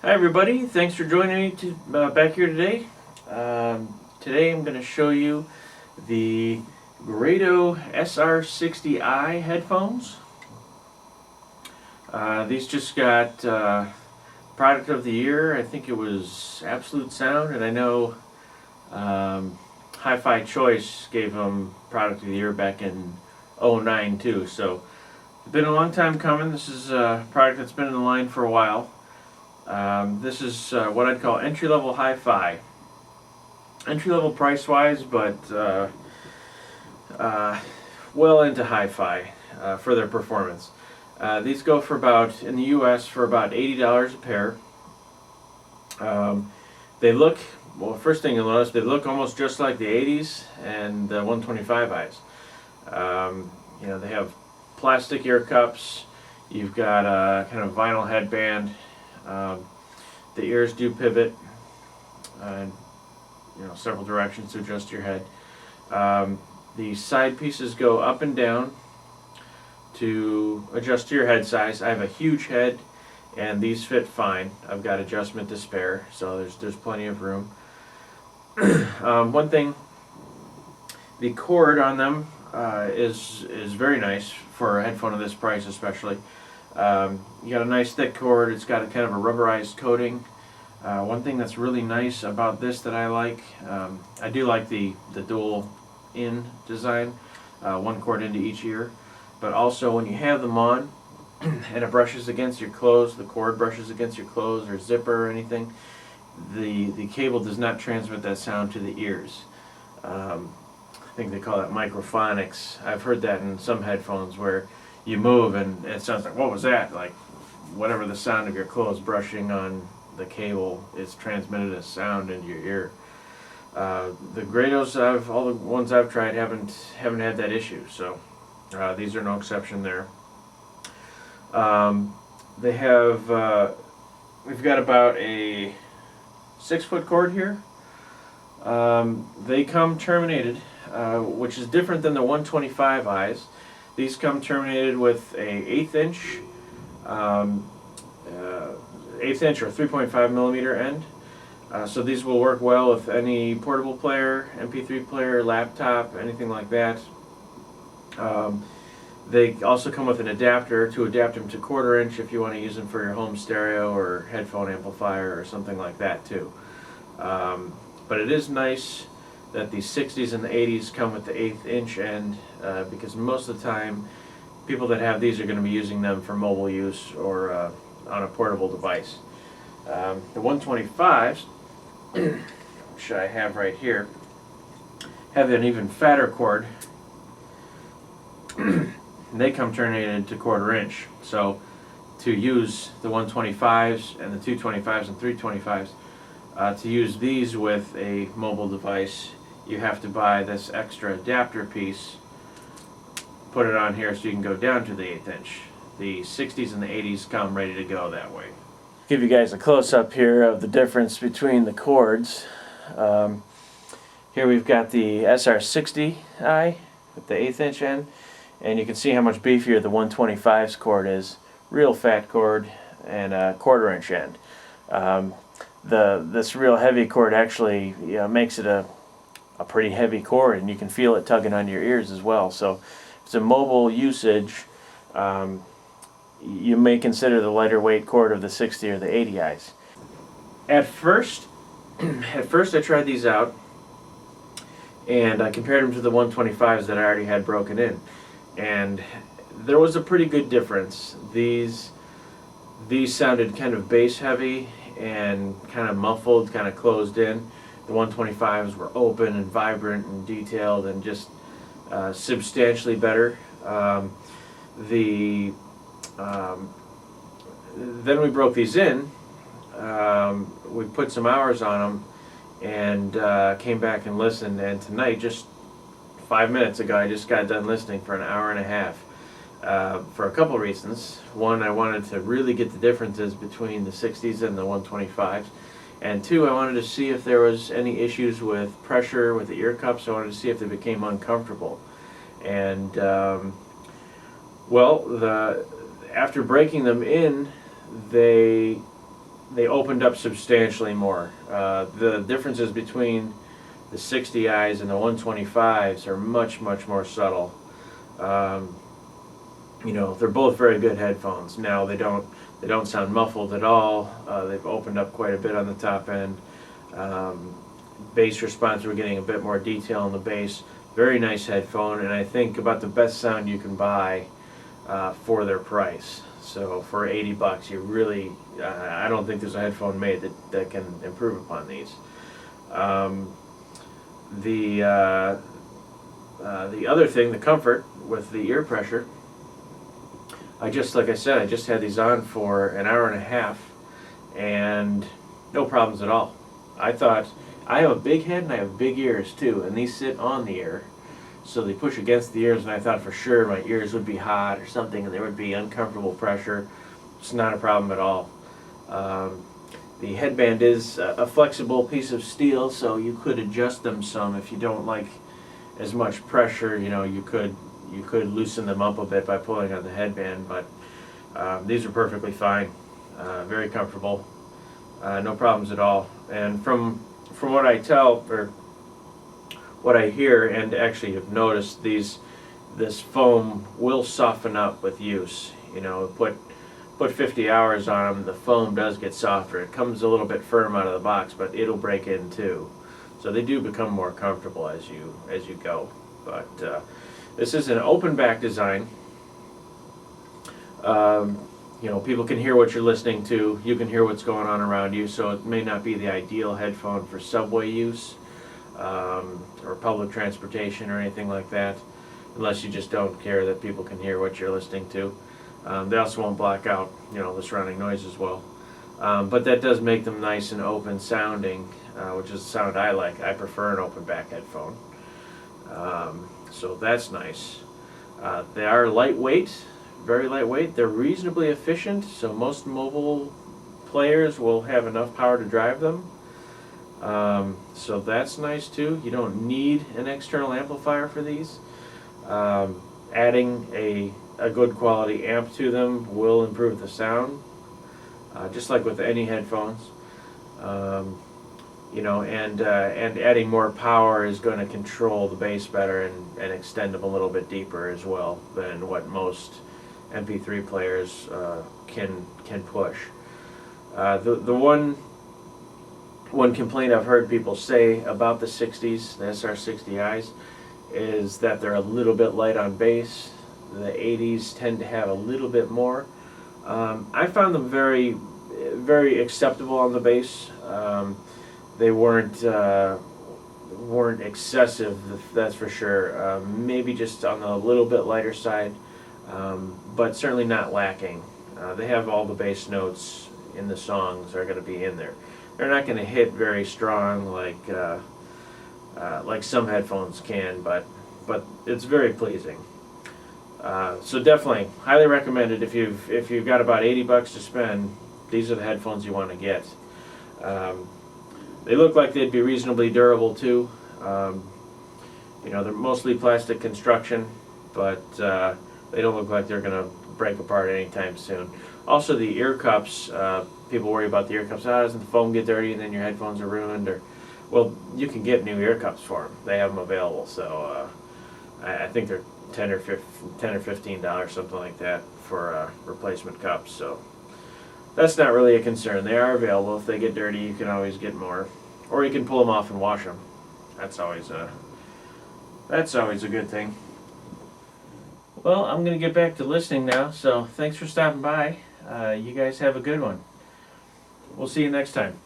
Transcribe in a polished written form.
Hi everybody, thanks for joining me back here today. Today I'm going to show you the Grado SR60i headphones. These just got product of the year. I think it was Absolute Sound, and I know Hi-Fi Choice gave them product of the year back in '09 too. So it's been a long time coming. This is a product that's been in the line for a while. This is what I'd call entry-level hi-fi. Entry-level price-wise, but well into hi-fi for their performance. These go for about, in the US, for about $80 a pair. They look, well, first thing you'll notice, they look almost just like the 80s and the 125i's. You know, they have plastic ear cups. You've got a kind of vinyl headband. The ears do pivot, several directions to adjust your head. The side pieces go up and down to adjust to your head size. I have a huge head, and these fit fine. I've got adjustment to spare, so there's plenty of room. One thing, the cord on them is very nice for a headphone of this price, especially. You got a nice thick cord. It's got a kind of a rubberized coating. One thing that's really nice about this that I like, I do like the dual in design, one cord into each ear, but also when you have them on and it brushes against your clothes, the cord brushes against your clothes or zipper or anything, the cable does not transmit that sound to the ears. I think they call that microphonics. I've heard that in some headphones where you move and it sounds like, what was that? Like whatever the sound of your clothes brushing on the cable is transmitted as sound into your ear. The Grados, all the ones I've tried haven't had that issue, so these are no exception there. They have, we've got about a 6-foot cord here. They come terminated, which is different than the 125i's. These come terminated with a 1/8 inch, 1/8 inch or 3.5 millimeter end. So these will work well with any portable player, MP3 player, laptop, anything like that. They also come with an adapter to adapt them to 1/4 inch if you want to use them for your home stereo or headphone amplifier or something like that too. But it is nice that the 60s and the 80s come with the 1/8 inch end, because most of the time people that have these are going to be using them for mobile use or on a portable device. The 125s, which I have right here, have an even fatter cord. They come terminated to 1/4 inch. So to use the 125s and the 225s and 325s, to use these with a mobile device, you have to buy this extra adapter piece, put it on here so you can go down to the 1/8 inch. The 60s and the 80s come ready to go that way. Give you guys a close-up here of the difference between the cords. Here we've got the SR60i with the 1/8 inch end, and you can see how much beefier the 125's cord is. Real fat cord and a 1/4 inch end. This real heavy cord actually makes it a pretty heavy cord, and you can feel it tugging on your ears as well. So if it's a mobile usage, you may consider the lighter weight cord of the 60 or the 80i's. At first I tried these out, and I compared them to the 125's that I already had broken in, and there was a pretty good difference. These sounded kind of bass heavy and kind of muffled, kind of closed in. The 125's were open and vibrant and detailed and just substantially better. Then we broke these in. We put some hours on them and came back and listened. And tonight, just 5 minutes ago, I just got done listening for an hour and a half. For a couple reasons. One, I wanted to really get the differences between the 60s and the 125's. And two, I wanted to see if there was any issues with pressure with the ear cups. I wanted to see if they became uncomfortable. And after breaking them in, they opened up substantially more. The differences between the 60i's and the 125's are much more subtle. You know, they're both very good headphones. Now they don't sound muffled at all. They've opened up quite a bit on the top end. Bass response, we're getting a bit more detail on the bass. Very nice headphone, and I think about the best sound you can buy for their price. So for 80 bucks, you really, I don't think there's a headphone made that can improve upon these. The other thing, the comfort with the ear pressure, like I said, I just had these on for an hour and a half, and no problems at all. I thought, I have a big head and I have big ears too, and these sit on the ear, so they push against the ears, and I thought for sure my ears would be hot or something and there would be uncomfortable pressure. It's not a problem at all. The headband is a flexible piece of steel, so you could adjust them some if you don't like as much pressure. You know, you could loosen them up a bit by pulling on the headband, but these are perfectly fine, very comfortable, no problems at all. And from what I tell, or what I hear, and actually have noticed, this foam will soften up with use. You know, put 50 hours on them, the foam does get softer. It comes a little bit firm out of the box, but it'll break in too. So they do become more comfortable as you go. But this is an open back design. You know, people can hear what you're listening to. You can hear what's going on around you. So it may not be the ideal headphone for subway use or public transportation or anything like that, unless you just don't care that people can hear what you're listening to. They also won't block out, you know, the surrounding noise as well. But that does make them nice and open sounding, which is the sound I like. I prefer an open back headphone. So that's nice. They are lightweight, very lightweight. They're reasonably efficient, so most mobile players will have enough power to drive them. So that's nice too. You don't need an external amplifier for these. Adding a good quality amp to them will improve the sound, just like with any headphones. You know, and adding more power is going to control the bass better and extend them a little bit deeper as well than what most MP3 players can push. The one complaint I've heard people say about the 60s, the SR60i's, is that they're a little bit light on bass. The 80s tend to have a little bit more. I found them very acceptable on the bass. They weren't excessive, that's for sure. Maybe just on the little bit lighter side, but certainly not lacking. They have all the bass notes in the songs are going to be in there. They're not going to hit very strong like some headphones can, but it's very pleasing. So definitely, highly recommended. If you've got about 80 bucks to spend, these are the headphones you want to get. They look like they'd be reasonably durable too. You know, they're mostly plastic construction, but they don't look like they're going to break apart anytime soon. Also, the ear cups. People worry about the ear cups. Doesn't the foam get dirty and then your headphones are ruined? Well, you can get new ear cups for them. They have them available. So I think they're $10 or $15, something like that, for replacement cups. So that's not really a concern. They are available. If they get dirty, you can always get more, or you can pull them off and wash them. That's always a good thing. Well, I'm going to get back to listening now. So thanks for stopping by. You guys have a good one. We'll see you next time.